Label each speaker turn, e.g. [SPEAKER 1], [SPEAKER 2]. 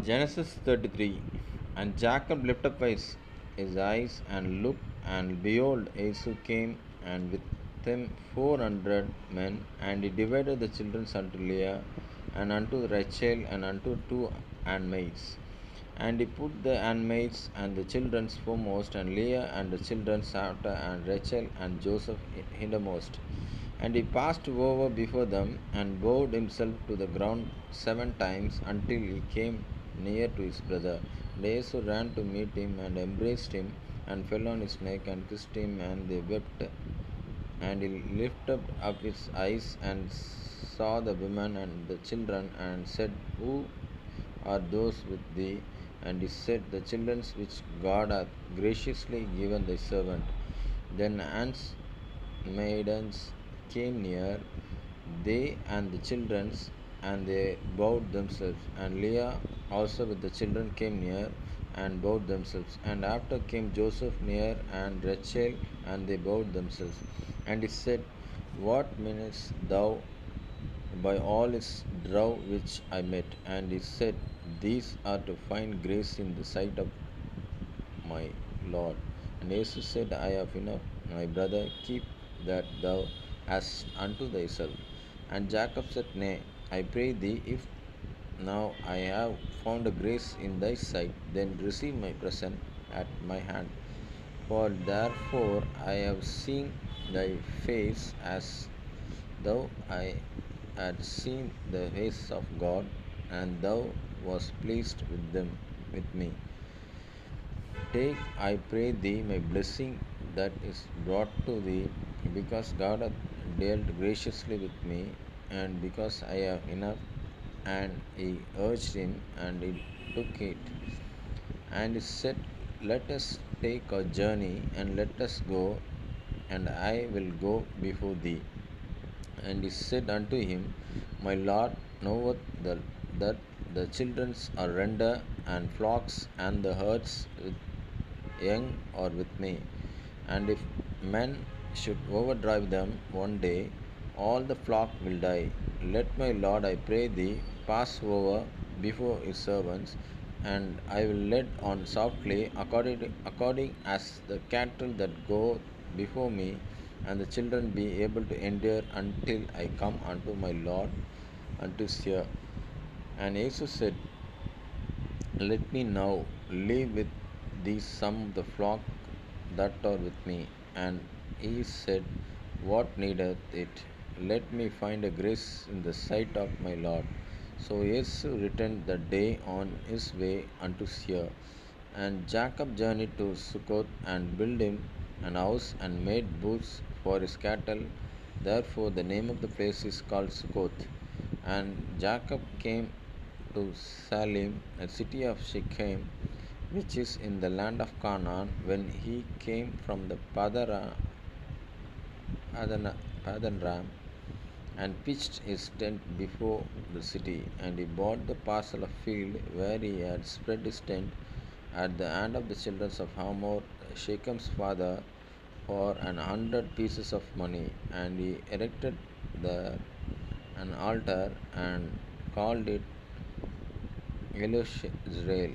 [SPEAKER 1] Genesis 33. And Jacob lifted up his eyes and looked, and behold, Esau came, and with him 400 men, and he divided the children unto Leah, and unto Rachel, and unto two handmaids. And he put the handmaids and the children's foremost, and Leah and the children's after, and Rachel and Joseph hindermost. And he passed over before them, and bowed himself to the ground 7 times, until he came near to his brother. And Esau ran to meet him, and embraced him, and fell on his neck, and kissed him, and they wept. And he lifted up his eyes, and saw the women and the children, and said, Who are those with thee? And he said, The children which God hath graciously given thy servant. Then Anne's maidens came near, they and the children, and they bowed themselves. And Leah also with the children came near, and bowed themselves. And after came Joseph near, and Rachel, and they bowed themselves. And he said, What meanest thou by all his drow which I met? And he said, These are to find grace in the sight of my Lord. And Jesus said, I have enough, my brother, keep that thou hast unto thyself. And Jacob said, Nay, I pray thee, if now I have found a grace in thy sight, then receive my present at my hand. For therefore I have seen thy face as though I had seen the face of God, and thou wast pleased with them with me. Take, I pray thee, my blessing that is brought to thee, because God hath dealt graciously with me, and because I have enough. And he urged him, and he took it. And he said, Let us take our journey, and let us go, and I will go before thee. And he said unto him, My Lord knoweth that the children are render, and flocks, and the herds with young are with me. And if men should overdrive them one day, all the flock will die. Let my Lord, I pray thee, pass over before his servants, and I will lead on softly, according as the cattle that go before me, and the children be able to endure until I come unto my Lord, unto Seir. And Jesus said, Let me now leave with thee some of the flock that are with me. And he said, What needeth it? Let me find a grace in the sight of my Lord. So Esau returned that day on his way unto Seir. And Jacob journeyed to Succoth, and built him an house, and made booths for his cattle. Therefore the name of the place is called Succoth. And Jacob came to Salim, a city of Shechem, which is in the land of Canaan, when he came from the Padanram, and pitched his tent before the city. And he bought the parcel of field where he had spread his tent at the hand of the children of Hamor, Shechem's father, for 100 pieces of money. And he erected there an altar, and called it Elosh Israel.